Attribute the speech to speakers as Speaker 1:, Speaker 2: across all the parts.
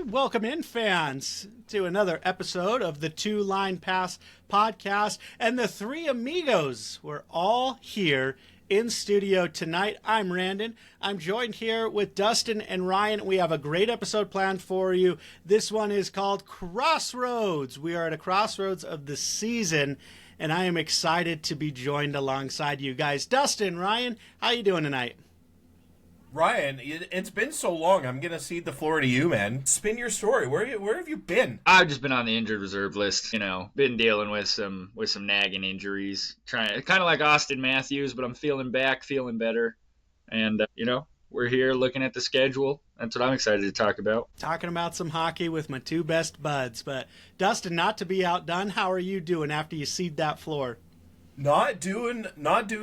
Speaker 1: Welcome in, fans, to another episode of the Two Line Pass podcast. And the three amigos, we're all here in studio tonight. I'm Randon. I'm joined here with Dustin and Ryan. We have a great episode planned for you. This one is called Crossroads. We are at a crossroads of the season, and I am excited to be joined alongside you guys. Dustin, Ryan, how you doing tonight?
Speaker 2: Ryan, it's been so long. I'm going to cede the floor to you, man. Spin your story. Where have you been?
Speaker 3: I've just been on the injured reserve list, been dealing with some nagging injuries. Kind of like Austin Matthews, but I'm feeling back, feeling better. And, we're here looking at the schedule. That's what I'm excited to talk about.
Speaker 1: Talking about some hockey with my two best buds. But, Dustin, not to be outdone, how are you doing after you cede that floor?
Speaker 2: Not doing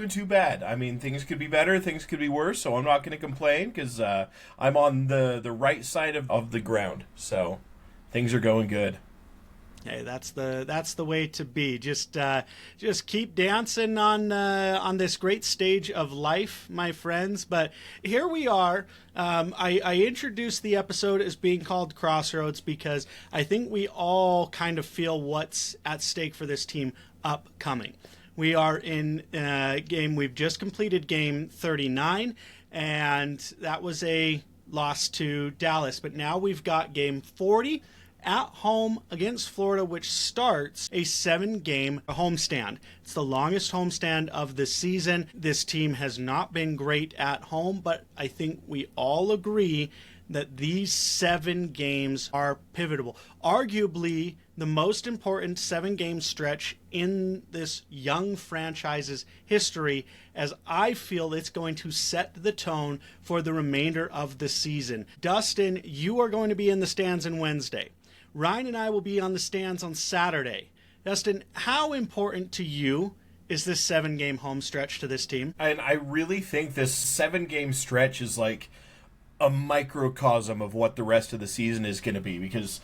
Speaker 2: too bad. I mean, things could be better, things could be worse, so I'm not going to complain because I'm on the right side of the ground. So things are going good.
Speaker 1: Hey, that's the way to be. Just keep dancing on this great stage of life, my friends. But here we are. I introduced the episode as being called Crossroads because I think we all kind of feel what's at stake for this team upcoming. We are in we've just completed game 39, and that was a loss to Dallas. But now we've got game 40 at home against Florida, which starts a 7-game homestand. It's the longest homestand of the season. This team has not been great at home, but I think we all agree that these 7 games are pivotal. Arguably the most important 7-game stretch in this young franchise's history, as I feel it's going to set the tone for the remainder of the season. Dustin, you are going to be in the stands on Wednesday. Ryan and I will be on the stands on Saturday. Dustin, how important to you is this 7-game home stretch to this team?
Speaker 2: And I really think this 7-game stretch is like a microcosm of what the rest of the season is going to be, because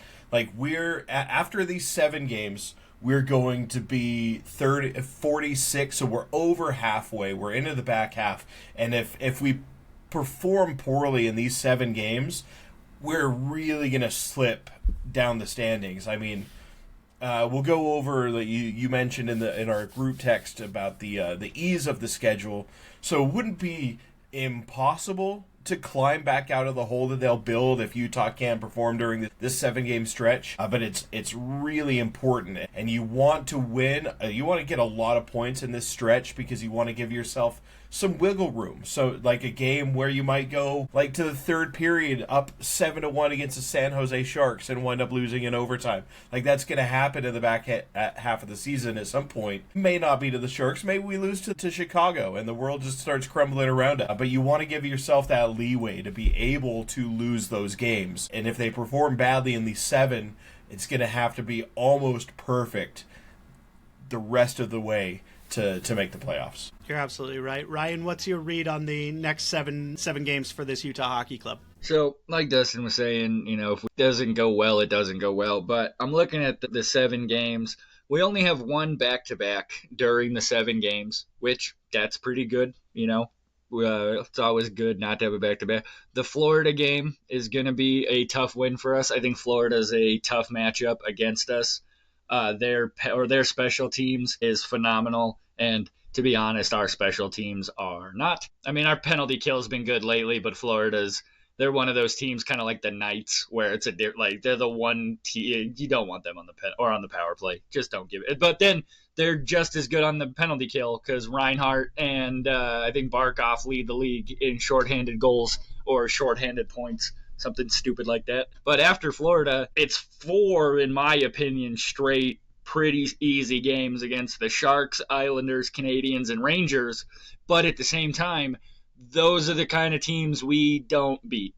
Speaker 2: we're after these 7 games we're going to be 46, so we're over halfway, we're into the back half, and if we perform poorly in these 7 games, we're really going to slip down the standings. I mean, we'll go over you mentioned in our group text about the ease of the schedule, so it wouldn't be impossible to climb back out of the hole that they'll build if Utah can't perform during this 7-game stretch. But it's really important, and you want to win. You want to get a lot of points in this stretch because you want to give yourself some wiggle room. So like a game where you might go to the third period up 7-1 against the San Jose Sharks and wind up losing in overtime. That's going to happen in the back half of the season at some point. May not be to the Sharks. Maybe we lose to Chicago and the world just starts crumbling around us. But you want to give yourself that leeway to be able to lose those games. And if they perform badly in these 7, it's going to have to be almost perfect the rest of the way to make the playoffs.
Speaker 1: You're absolutely right. Ryan, what's your read on the next seven games for this Utah Hockey Club?
Speaker 3: So, like Dustin was saying, if it doesn't go well, it doesn't go well. But I'm looking at the 7 games. We only have one back-to-back during the 7 games, which that's pretty good, It's always good not to have a back-to-back. The Florida game is going to be a tough win for us. I think Florida's a tough matchup against us. Their special teams is phenomenal, and to be honest, our special teams are not. I mean, our penalty kill has been good lately, but they're one of those teams, kind of like the Knights, where it's they're the one team you don't want them on the power play. Just don't give it. But then they're just as good on the penalty kill because Reinhart and I think Barkov lead the league in shorthanded goals or shorthanded points. Something stupid like that. But after Florida, it's 4, in my opinion, straight pretty easy games against the Sharks, Islanders, Canadians, and Rangers. But at the same time, those are the kind of teams we don't beat.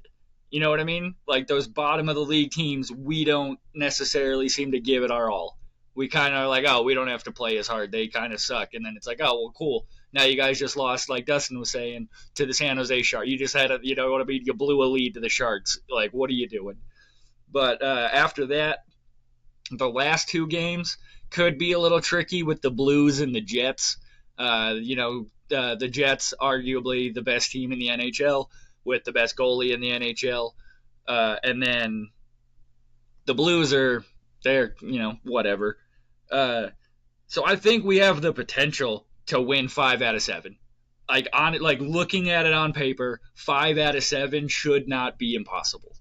Speaker 3: You know what I mean? Those bottom of the league teams, we don't necessarily seem to give it our all. We kind of are we don't have to play as hard. They kind of suck. And then it's well, cool. Now you guys just lost, like Dustin was saying, to the San Jose Sharks. You just had you blew a lead to the Sharks. What are you doing? But after that, the last 2 games could be a little tricky with the Blues and the Jets. The Jets, arguably the best team in the NHL with the best goalie in the NHL. And then The Blues they're, whatever. So I think we have the potential to win 5 out of 7. Like looking at it on paper, 5 out of 7 should not be impossible.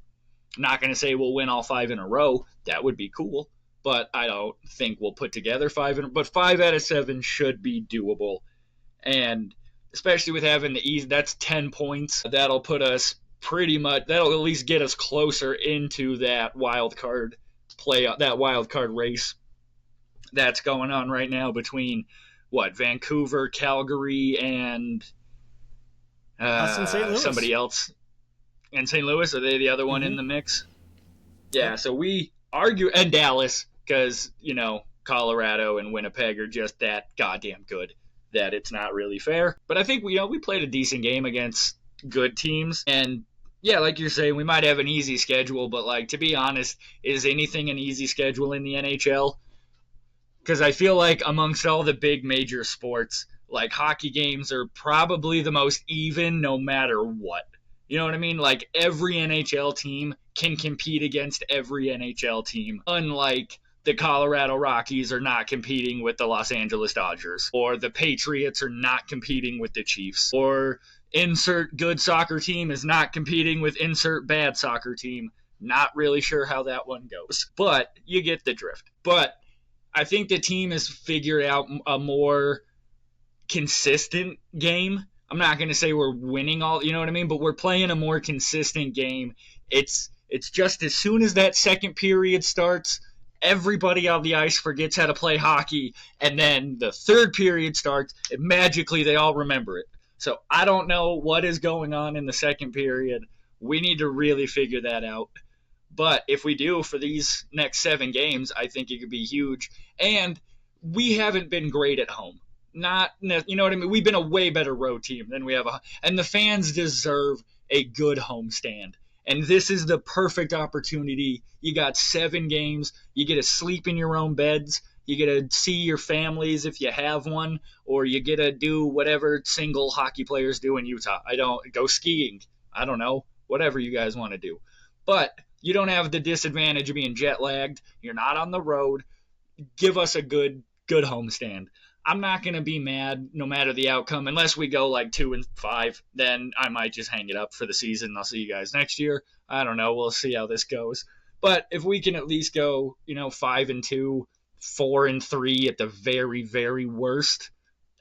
Speaker 3: I'm not going to say we'll win all 5 in a row. That would be cool, but I don't think we'll put together 5 but 5 out of 7 should be doable. And especially with having the ease, that's 10 points. That'll put us that'll at least get us closer into that wild card race that's going on right now between Vancouver, Calgary, and
Speaker 1: us and St. Louis.
Speaker 3: Somebody else. And St. Louis, are they the other one in the mix? Yeah, so we argue, and Dallas, because, Colorado and Winnipeg are just that goddamn good that it's not really fair. But I think we played a decent game against good teams, and yeah, like you're saying, we might have an easy schedule, but to be honest, is anything an easy schedule in the NHL? Because I feel like amongst all the big major sports, hockey games are probably the most even no matter what. You know what I mean? Every NHL team can compete against every NHL team, unlike the Colorado Rockies are not competing with the Los Angeles Dodgers, or the Patriots are not competing with the Chiefs, or insert good soccer team is not competing with insert bad soccer team. Not really sure how that one goes, but you get the drift. But I think the team has figured out a more consistent game. I'm not going to say we're winning all, you know what I mean? But we're playing a more consistent game. It's just as soon as that second period starts, everybody on the ice forgets how to play hockey. And then the third period starts, and magically they all remember it. So I don't know what is going on in the second period. We need to really figure that out. But if we do for these next 7 games, I think it could be huge. And we haven't been great at home. You know what I mean? We've been a way better road team than we have. And the fans deserve a good homestand. And this is the perfect opportunity. You got 7 games. You get to sleep in your own beds. You get to see your families if you have one. Or you get to do whatever single hockey players do in Utah. Go skiing. I don't know. Whatever you guys want to do. But you don't have the disadvantage of being jet lagged. You're not on the road. Give us a good homestand. I'm not going to be mad no matter the outcome. Unless we go 2-5, then I might just hang it up for the season. I'll see you guys next year. I don't know. We'll see how this goes. But if we can at least go, 5-2, 4-3 at the very, very worst,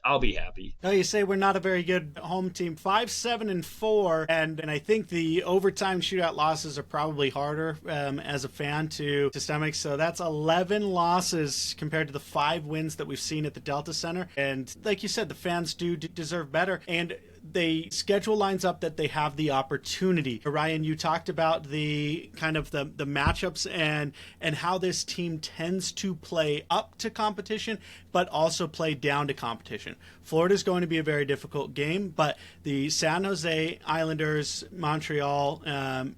Speaker 3: I'll be happy.
Speaker 1: No, you say we're not a very good home team. 5-7-4, and I think the overtime shootout losses are probably harder as a fan to stomach. So that's 11 losses compared to the 5 wins that we've seen at the Delta Center. And like you said, the fans do deserve better. And they schedule lines up that they have the opportunity. Ryan, you talked about the kind of the matchups and how this team tends to play up to competition, but also play down to competition. Florida's going to be a very difficult game, but the San Jose Islanders, Montreal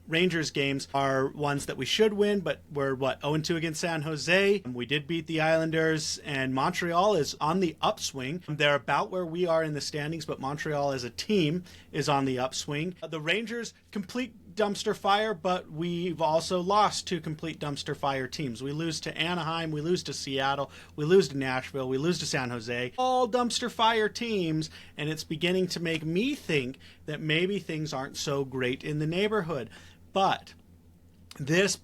Speaker 1: Rangers games are ones that we should win, but we're 0-2 against San Jose. We did beat the Islanders, and Montreal is on the upswing. They're about where we are in the standings, but Montreal as a team is on the upswing. The Rangers, complete dumpster fire, but we've also lost 2 complete dumpster fire teams. We lose to Anaheim, we lose to Seattle, we lose to Nashville, we lose to San Jose. All dumpster fire teams, and it's beginning to make me think that maybe things aren't so great in the neighborhood. But these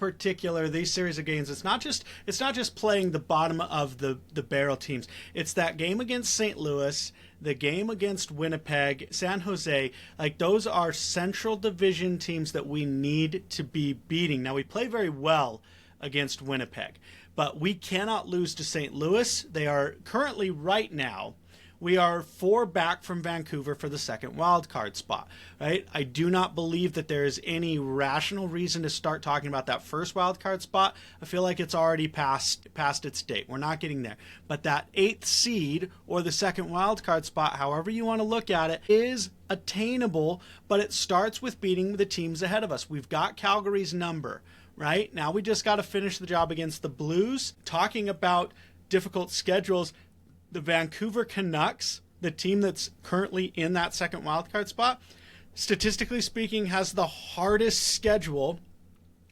Speaker 1: series of games, it's not just playing the bottom of the barrel teams. It's that game against St. Louis, the game against Winnipeg, San Jose. Those are Central Division teams that we need to be beating. Now, we play very well against Winnipeg, but we cannot lose to St. Louis. They are currently, right now, we are 4 back from Vancouver for the second wild card spot, right? I do not believe that there is any rational reason to start talking about that first wild card spot. I feel like it's already past its date. We're not getting there. But that 8th seed or the second wild card spot, however you want to look at it, is attainable, but it starts with beating the teams ahead of us. We've got Calgary's number, right? Now we just got to finish the job against the Blues. Talking about difficult schedules, the Vancouver Canucks, the team that's currently in that second wildcard spot, statistically speaking, has the hardest schedule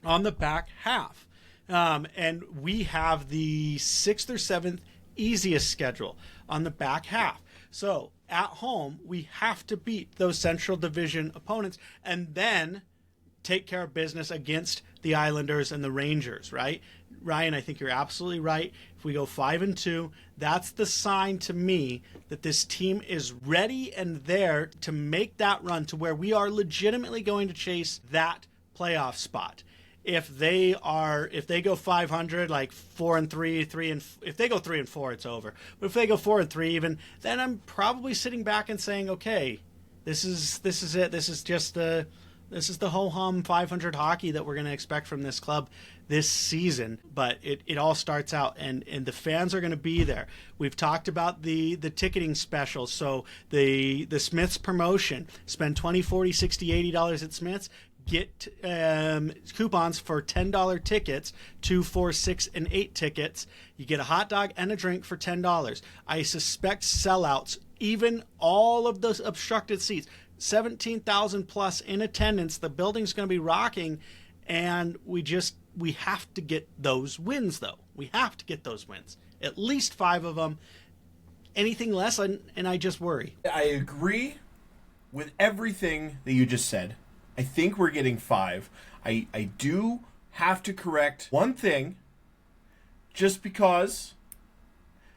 Speaker 1: on the back half. And we have the 6th or 7th easiest schedule on the back half. So at home, we have to beat those Central Division opponents and then take care of business against the Islanders and the Rangers, right? Ryan, I think you're absolutely right. If we go 5-2, that's the sign to me that this team is ready and there to make that run to where we are legitimately going to chase that playoff spot. If they go 500, like 4-3, if they go 3-4, it's over. But if they go 4-3 even, then I'm probably sitting back and saying, okay, this is it. This is the ho-hum 500 hockey that we're going to expect from this club this season. But it all starts out, and the fans are going to be there. We've talked about the ticketing specials. So the Smiths promotion, spend $20, $40, $60, $80 at Smiths. Get coupons for $10 tickets, 2, 4, 6, and 8 tickets. You get a hot dog and a drink for $10. I suspect sellouts, even all of those obstructed seats, 17,000 plus in attendance. The building's going to be rocking, and we have to get those wins, though. We have to get those wins. At least 5 of them. Anything less, and I just worry.
Speaker 2: I agree with everything that you just said. I think we're getting 5. I do have to correct one thing, just because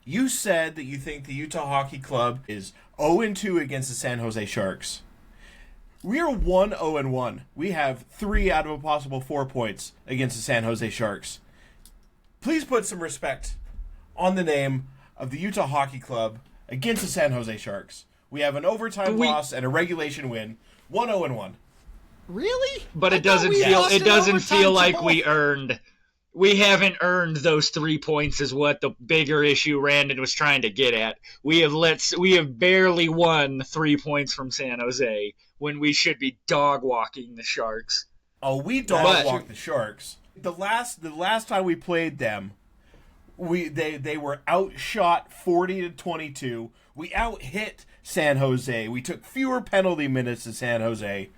Speaker 2: you said that you think the Utah Hockey Club is 0-2 against the San Jose Sharks. We are 1-0-1. We have 3 out of a possible 4 points against the San Jose Sharks. Please put some respect on the name of the Utah Hockey Club against the San Jose Sharks. We have an overtime loss and a regulation win, 1-0-1.
Speaker 1: Really?
Speaker 3: But it doesn't feel like we haven't earned those 3 points is what the bigger issue Randon was trying to get at. We have barely won 3 points from San Jose when we should be dog walking the Sharks.
Speaker 2: Oh, we dog walk the Sharks. The last time we played them, they were outshot 40-22. We out-hit San Jose. We took fewer penalty minutes to San Jose.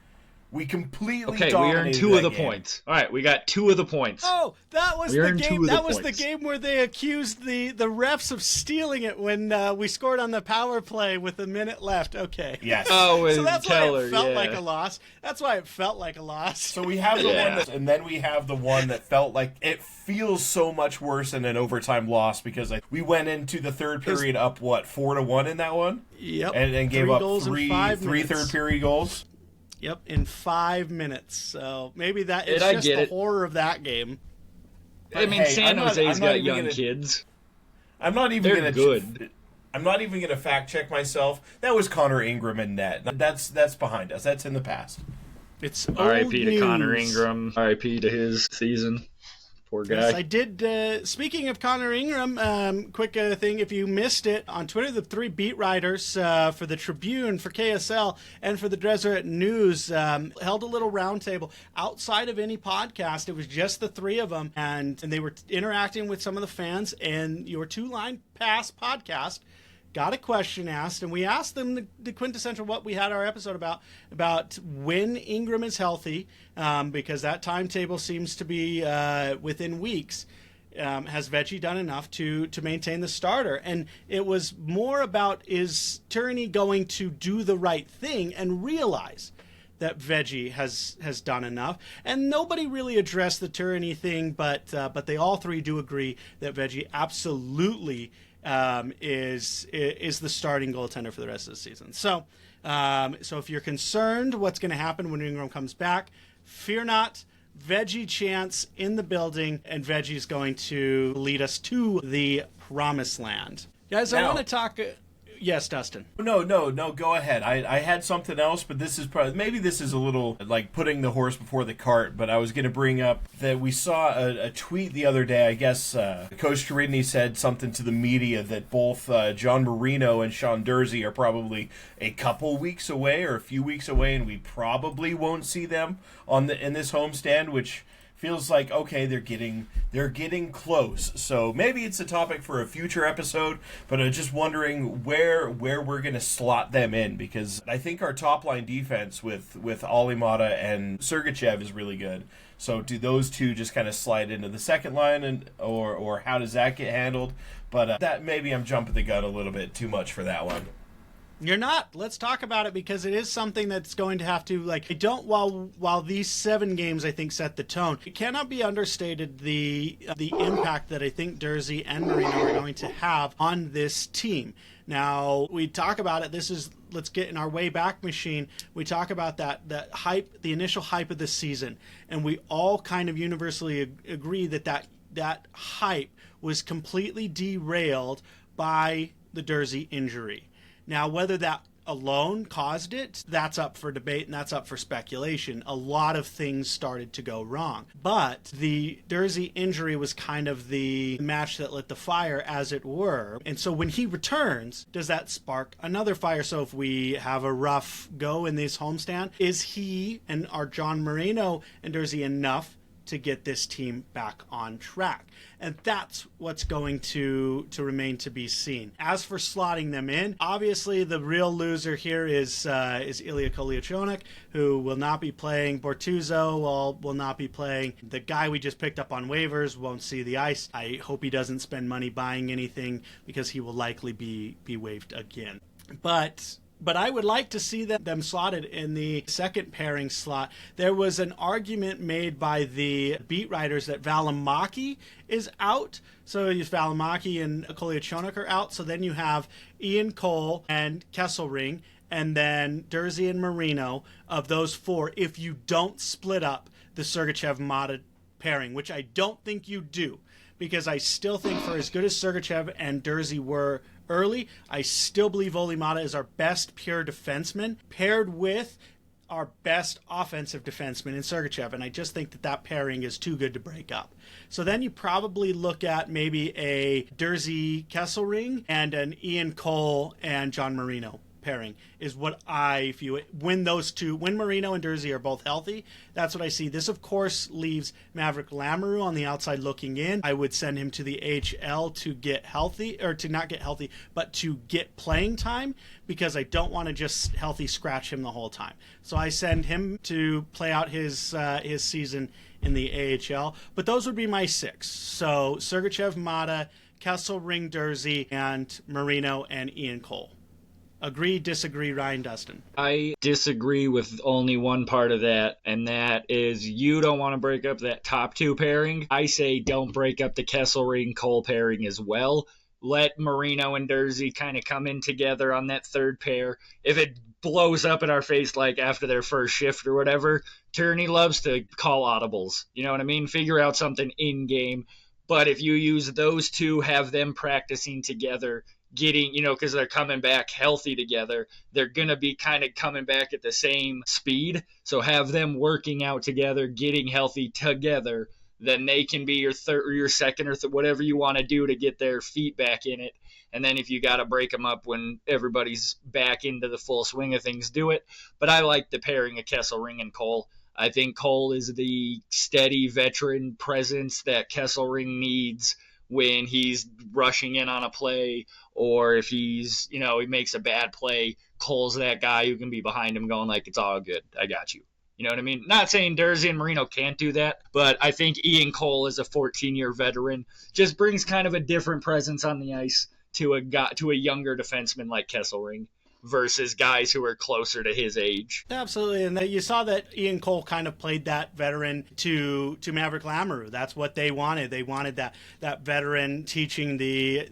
Speaker 2: We completely dominated.
Speaker 3: Okay, we earned 2 of the points. All right, we got 2 of the points.
Speaker 1: Oh, that was the game. That was the game where they accused the refs of stealing it when we scored on the power play with a minute left. Okay.
Speaker 2: Yes.
Speaker 3: Oh,
Speaker 1: so that's
Speaker 3: Keller,
Speaker 1: why it felt like a loss. That's why it felt like a loss.
Speaker 2: So we have the one and then we have the one that felt like it feels so much worse than an overtime loss because we went into the third period up 4-1 in that one.
Speaker 1: Yep.
Speaker 2: And gave up three third period goals.
Speaker 1: Yep, in 5 minutes. So maybe that is just the horror of that game.
Speaker 3: But I mean, San Jose's got young kids.
Speaker 2: I'm not even
Speaker 3: They're good.
Speaker 2: I'm not even going to fact check myself. That was Connor Ingram in net. That's behind us. That's in the past.
Speaker 1: It's
Speaker 3: R.I.P. to Connor Ingram. R.I.P. to his season. Poor guy.
Speaker 1: Yes, I did. Speaking of Connor Ingram, quick thing. If you missed it, on Twitter, the 3 beat writers for the Tribune, for KSL, and for the Deseret News held a little roundtable outside of any podcast. It was just the 3 of them, and they were interacting with some of the fans. And your 2-line pass podcast got a question asked, and we asked them the quintessential what we had our episode about when Ingram is healthy, because that timetable seems to be within weeks. Has Veggie done enough to maintain the starter? And it was more about, is Tyranny going to do the right thing and realize that Veggie has done enough? And nobody really addressed the Tyranny thing, but they all 3 do agree that Veggie absolutely is the starting goaltender for the rest of the season. So if you're concerned what's going to happen when Ingram comes back, fear not. Veggie chance in the building, and Veggie's going to lead us to the promised land. Guys, I want to talk... Yes, Dustin.
Speaker 2: No, go ahead. I had something else, but this is maybe this is a little like putting the horse before the cart, but I was going to bring up that we saw a tweet the other day. I guess Coach Ridney said something to the media that both John Marino and Sean Dursey are probably a couple weeks away or a few weeks away, and we probably won't see them in this homestand, which feels like, okay, they're getting close. So maybe it's a topic for a future episode, but I'm just wondering where we're going to slot them in, because I think our top line defense with Alimata and Sergachev is really good. So do those two just kind of slide into the second line, and or how does that get handled? But that maybe I'm jumping the gun a little bit too much for that one.
Speaker 1: You're not. Let's talk about it, because it is something that's going to have to, while these 7 games, I think, set the tone, it cannot be understated the impact that I think Durzi and Marino are going to have on this team. Now, we talk about it. Let's get in our way back machine. We talk about that hype, the initial hype of the season, and we all kind of universally agree that hype was completely derailed by the Durzi injury. Now, whether that alone caused it, that's up for debate and that's up for speculation. A lot of things started to go wrong. But the Durzi injury was kind of the match that lit the fire, as it were. And so when he returns, does that spark another fire? So if we have a rough go in this homestand, is he and our John Marino and Durzi enough to get this team back on track? And that's what's going to remain to be seen. As for slotting them in, obviously the real loser here is Ilya Kolyachonok, who will not be playing. Bortuzzo will not be playing. The guy we just picked up on waivers won't see the ice. I hope he doesn't spend money buying anything, because he will likely be waived again. But I would like to see them slotted in the second pairing slot. There was an argument made by the beat writers that Valimaki is out. So Valimaki and Kolyachonok are out. So then you have Ian Cole and Kesselring, and then Durzi and Marino. Of those 4, if you don't split up the Sergachev-Mata pairing, which I don't think you do, because I still think, for as good as Sergachev and Durzi were early, I still believe Olimata is our best pure defenseman, paired with our best offensive defenseman in Sergachev, and I just think that pairing is too good to break up. So then you probably look at maybe a Durzi Kesselring and an Ian Cole and John Marino pairing is what I view it. When Marino and Durzi are both healthy, that's what I see. This, of course, leaves Maverick Lamoureux on the outside looking in. I would send him to the AHL to get healthy, or to not get healthy, but to get playing time, because I don't want to just healthy scratch him the whole time. So I send him to play out his season in the AHL. But those would be my 6. So Sergachev, Mata, Kesselring, Durzi, and Marino and Ian Cole. Agree, disagree, Ryan, Dustin?
Speaker 3: I disagree with only one part of that, and that is you don't want to break up that top 2 pairing. I say don't break up the Kesselring-Cole pairing as well. Let Marino and Durzi kind of come in together on that third pair. If it blows up in our face, like after their first shift or whatever, Turney loves to call audibles. You know what I mean? Figure out something in-game. But if you use those 2, have them practicing together, getting, because they're coming back healthy together, they're going to be kind of coming back at the same speed. So have them working out together, getting healthy together, then they can be your third or your second or whatever you want to do to get their feet back in it. And then if you got to break them up when everybody's back into the full swing of things, do it. But I like the pairing of Kesselring and Cole. I think Cole is the steady veteran presence that Kesselring needs when he's rushing in on a play, or if he's, he makes a bad play, Cole's that guy who can be behind him going like, it's all good, I got you. You know what I mean? Not saying Durzi and Marino can't do that, but I think Ian Cole, as a 14-year veteran, just brings kind of a different presence on the ice to a younger defenseman like Kesselring versus guys who are closer to his age.
Speaker 1: Absolutely, and you saw that Ian Cole kind of played that veteran to Maverick Lamoureux. That's what they wanted. They wanted that veteran teaching a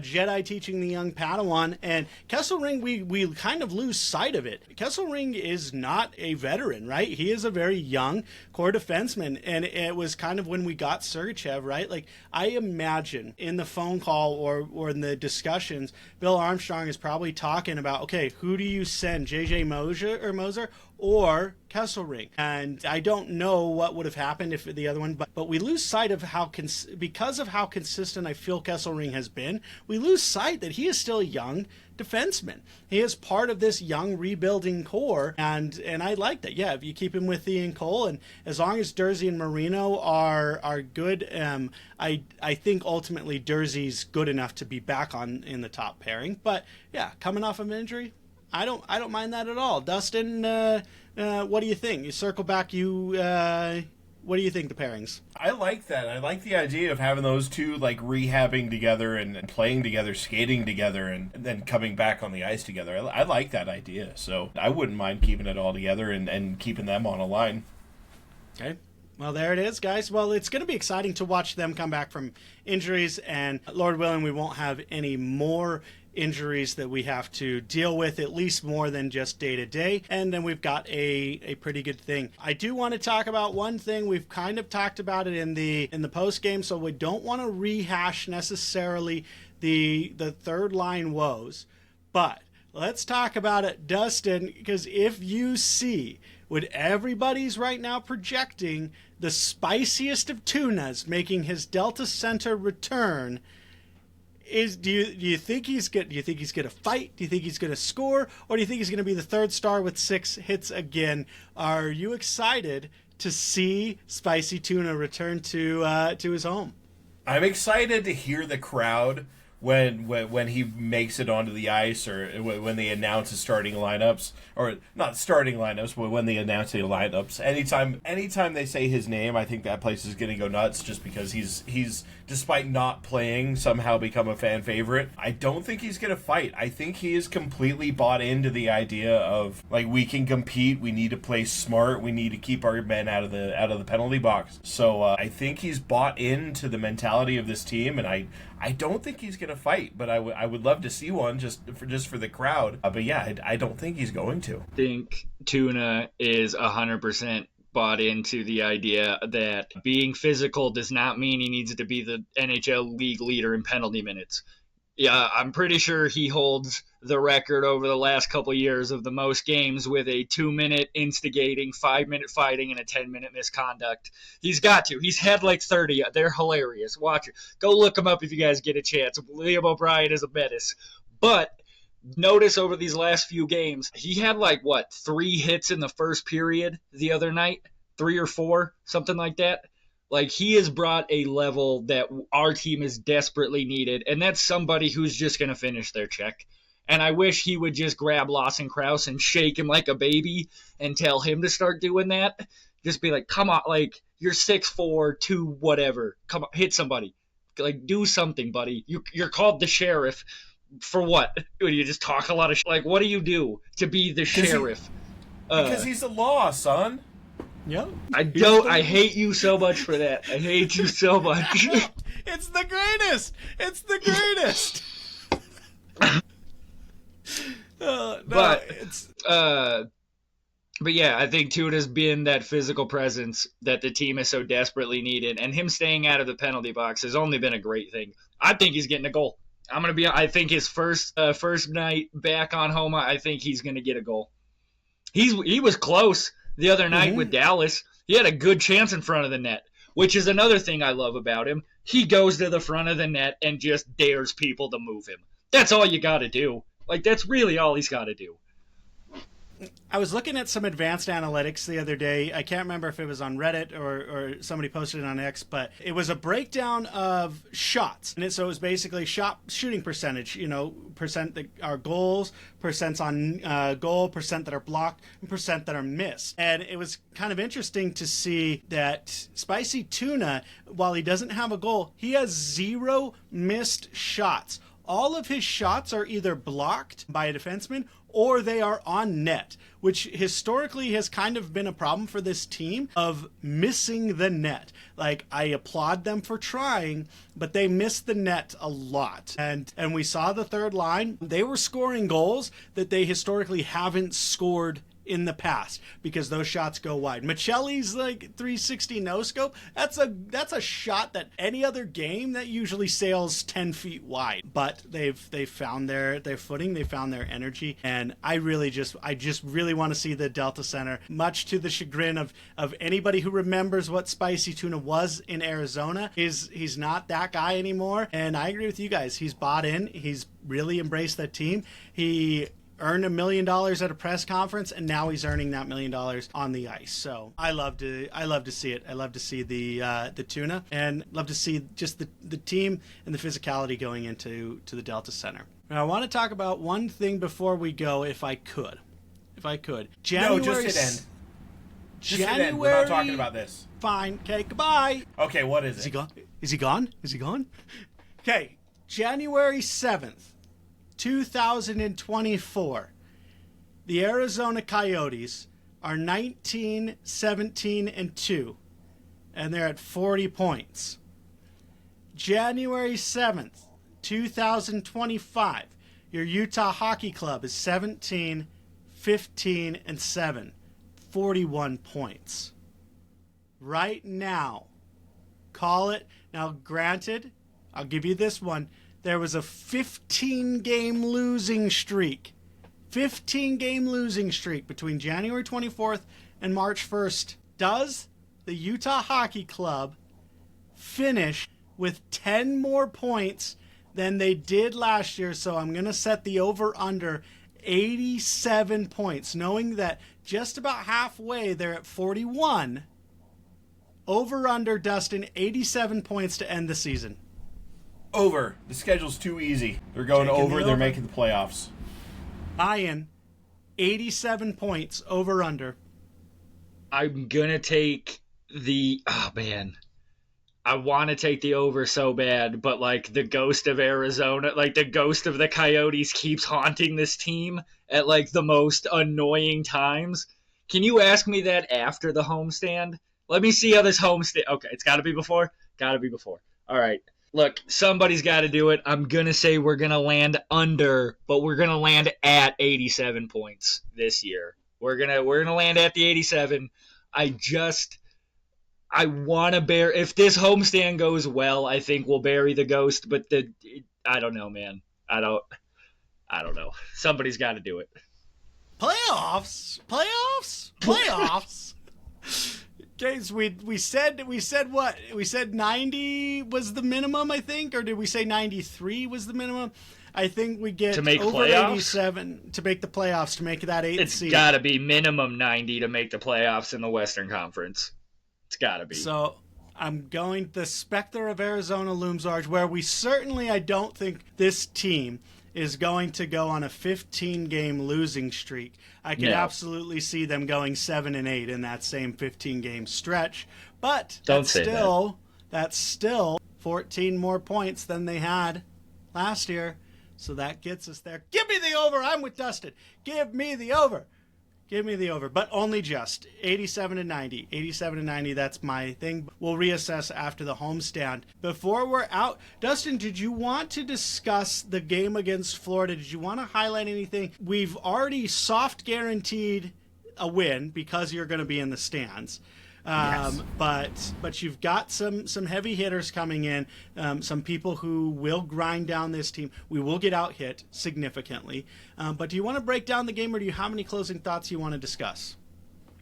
Speaker 1: Jedi teaching the young Padawan. And Kesselring, we kind of lose sight of it. Kesselring is not a veteran, right? He is a very young core defenseman, and it was kind of when we got Sergachev, right? Like, I imagine in the phone call or in the discussions, Bill Armstrong is probably talking about, okay, who do you send, JJ Moser or Kesselring. And I don't know what would have happened if the other one, but we lose sight of how, because of how consistent I feel Kesselring has been, we lose sight that he is still a young defenseman. He is part of this young rebuilding core, and I like that. Yeah, if you keep him with Ian Cole, and as long as Dursey and Marino are good, I think ultimately Dursey's good enough to be back in the top pairing. But yeah, coming off of an injury, I don't mind that at all. Dustin, what do you think? You circle back. What do you think the pairings?
Speaker 2: I like that. I like the idea of having those two like rehabbing together and playing together, skating together, and then coming back on the ice together. I like that idea. So I wouldn't mind keeping it all together and keeping them on a line.
Speaker 1: Okay. Well, there it is, guys. Well, it's going to be exciting to watch them come back from injuries, and Lord willing, we won't have any more injuries that we have to deal with, at least more than just day to day. And then we've got a pretty good thing. I do want to talk about one thing. We've kind of talked about it in the post game, so we don't want to rehash necessarily the third line woes. But let's talk about it, Dustin, because if you see what everybody's right now projecting, the spiciest of tunas making his Delta Center return, do you think he's good? Do you think he's going to fight? Do you think he's going to score? Or do you think he's going to be the third star with 6 hits again? Are you excited to see Spicy Tuna return to his home?
Speaker 2: I'm excited to hear the crowd when he makes it onto the ice, or when they announce his starting lineups, or not starting lineups, but when they announce the lineups. Anytime they say his name, I think that place is going to go nuts, just because he's despite not playing, somehow become a fan favorite. I don't think he's going to fight. I think he is completely bought into the idea of, like, we can compete, we need to play smart, we need to keep our men out of the penalty box. So I think he's bought into the mentality of this team, and I don't think he's going to fight, but I would love to see one just for the crowd. But yeah, I don't think he's going to.
Speaker 3: I think Tuna is 100% bought into the idea that being physical does not mean he needs to be the NHL league leader in penalty minutes. Yeah, I'm pretty sure he holds the record over the last couple of years of the most games with a 2-minute instigating, 5-minute fighting, and a 10-minute misconduct. He's got to. He's had like 30. They're hilarious. Watch it. Go look him up if you guys get a chance. Liam O'Brien is a menace. But notice over these last few games, he had 3 hits in the first period the other night? 3 or 4, something like that. Like, he has brought a level that our team is desperately needed, and that's somebody who's just going to finish their check. And I wish he would just grab Lawson Krause and shake him like a baby and tell him to start doing that. Just be like, come on, like, you're 6'4", 2 whatever. Come on, hit somebody. Like, do something, buddy. You're called the sheriff. For what? Do you just talk a lot of like, what do you do to be the sheriff?
Speaker 2: Because he's the law, son.
Speaker 1: Yep.
Speaker 3: I hate you so much for that. I hate you so much.
Speaker 1: It's the greatest. It's the greatest.
Speaker 3: But yeah, I think Tuna's been that physical presence that the team has so desperately needed, and him staying out of the penalty box has only been a great thing. I think he's getting a goal. I think his first night back on home, I think he's gonna get a goal. He was close the other night with Dallas. He had a good chance in front of the net, which is another thing I love about him. He goes to the front of the net and just dares people to move him. That's all you got to do. Like, that's really all he's got to do.
Speaker 1: I was looking at some advanced analytics the other day. I can't remember if it was on Reddit or somebody posted it on X, but it was a breakdown of shots. And so it was basically shooting percentage, percent that are goals, percents on goal, percent that are blocked, and percent that are missed. And it was kind of interesting to see that Spicy Tuna, while he doesn't have a goal, he has 0 missed shots. All of his shots are either blocked by a defenseman or they are on net, which historically has kind of been a problem for this team of missing the net. Like, I applaud them for trying, but they missed the net a lot. And we saw the third line. They were scoring goals that they historically haven't scored in the past because those shots go wide. Michelli's like 360 no scope. That's a shot that any other game that usually sails 10 feet wide. But they've found their footing, they found their energy, and I just really want to see the Delta Center, much to the chagrin of anybody who remembers what Spicy Tuna was in Arizona. He's not that guy anymore, and I agree with you guys. He's bought in. He's really embraced that team. He earned $1 million at a press conference, and now he's earning that $1 million on the ice. So I love to see it. I love to see the tuna, and love to see just the team and the physicality going into the Delta Center. Now I want to talk about one thing before we go, if I could. January,
Speaker 2: no, just hit end. Just hit end. We're not talking about this.
Speaker 1: Fine. Okay. Goodbye.
Speaker 2: Okay. What is it?
Speaker 1: Is he gone? Is he gone? Okay. January 7th. 2024, the Arizona Coyotes are 19, 17, and 2, and they're at 40 points. January 7th, 2025, your Utah Hockey Club is 17, 15, and 7, 41 points. Right now, call it. Now, granted, I'll give you this one. There was a 15-game losing streak. 15-game losing streak between January 24th and March 1st. Does the Utah Hockey Club finish with 10 more points than they did last year? So I'm going to set the over-under 87 points, knowing that just about halfway they're at 41. Over-under, Dustin, 87 points to end the season.
Speaker 2: Over. The schedule's too easy. They're going over. They're making the playoffs.
Speaker 1: Ian, 87 points, over under.
Speaker 3: I'm going to take the... Oh, man. I want to take the over so bad, but, like, the ghost of Arizona, like, the ghost of the Coyotes keeps haunting this team at, like, the most annoying times. Can you ask me that after the homestand? Let me see how this homestand... Okay, it's got to be before? Got to be before. All right. Look, somebody's got to do it. I'm going to say we're going to land under, but we're going to land at 87 points this year. We're going to land at the 87. I want to bear, if this homestand goes well, I think we'll bury the ghost, but I don't know, man. I don't know. Somebody's got to do it.
Speaker 1: Playoffs. Okay, so we said what? We said 90 was the minimum, I think, or did we say 93 was the minimum? I think we get
Speaker 3: to make
Speaker 1: over
Speaker 3: playoffs?
Speaker 1: 87 to make the playoffs, to make that 8th seed.
Speaker 3: It's got to be minimum 90 to make the playoffs in the Western Conference. It's got to be.
Speaker 1: So I'm going, the specter of Arizona looms large, where I don't think this team is going to go on a 15-game losing streak. I could absolutely see them going 7-8 in that same 15-game stretch. But that's still 14 more points than they had last year. So that gets us there. Give me the over. I'm with Dustin. Give me the over. But only just 87 and 90. 87 and 90, that's my thing. We'll reassess after the homestand. Before we're out, Dustin, did you want to discuss the game against Florida? Did you want to highlight anything? We've already soft guaranteed a win because you're going to be in the stands.
Speaker 2: Yes.
Speaker 1: But you've got some heavy hitters coming in, some people who will grind down this team. We will get out hit significantly. But do you want to break down the game, or do you have any closing thoughts you want to discuss?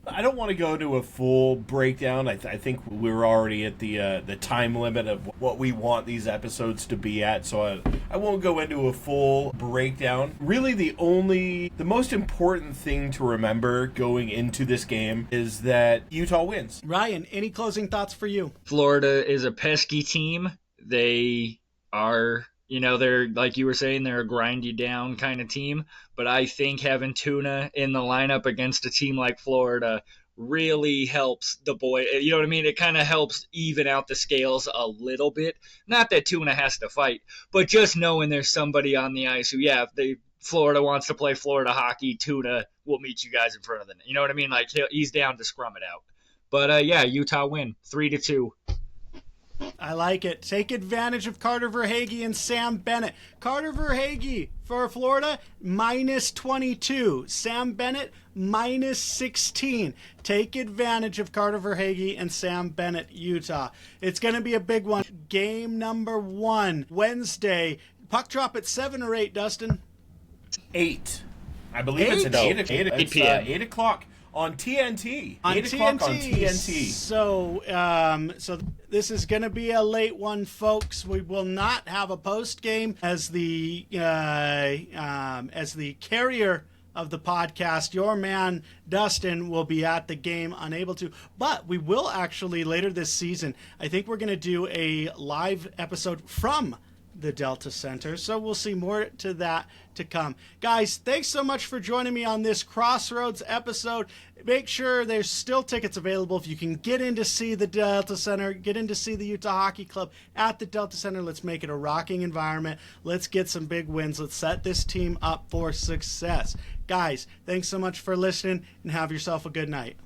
Speaker 2: I don't want to go to a full breakdown. I think we're already at the time limit of what we want these episodes to be at, so I won't go into a full breakdown. Really, the most important thing to remember going into this game is that Utah wins.
Speaker 1: Ryan, any closing thoughts for you?
Speaker 3: Florida is a pesky team. They are... they're, like you were saying, they're a grind you down kind of team. But I think having Tuna in the lineup against a team like Florida really helps the boy. You know what I mean? It kind of helps even out the scales a little bit. Not that Tuna has to fight, but just knowing there's somebody on the ice who, if Florida wants to play Florida hockey, Tuna will meet you guys in front of the net. You know what I mean? Like, he's down to scrum it out. But, Utah win 3-2.
Speaker 1: I like it. Take advantage of Carter Verhaeghe and Sam Bennett. Carter Verhaeghe for Florida, minus 22. Sam Bennett, minus 16. Take advantage of Carter Verhaeghe and Sam Bennett, Utah. It's going to be a big one. Game number 1, Wednesday. Puck drop at 7 or 8, Dustin?
Speaker 2: 8. I believe it's at 8
Speaker 3: p.m.
Speaker 2: 8 o'clock. On TNT.
Speaker 1: On
Speaker 2: 8 o'clock on TNT.
Speaker 1: So this is going to be a late one, folks. We will not have a post game as the carrier of the podcast. Your man Dustin will be at the game, unable to, but we will actually later this season. I think we're going to do a live episode from the Delta Center, so we'll see more to that to come. Guys, thanks so much for joining me on this Crossroads episode. Make sure there's still tickets available. If you can get in to see the Delta Center, get in to see the Utah Hockey Club at the Delta Center. Let's make it a rocking environment. Let's get some big wins. Let's set this team up for success. Guys, thanks so much for listening, and have yourself a good night.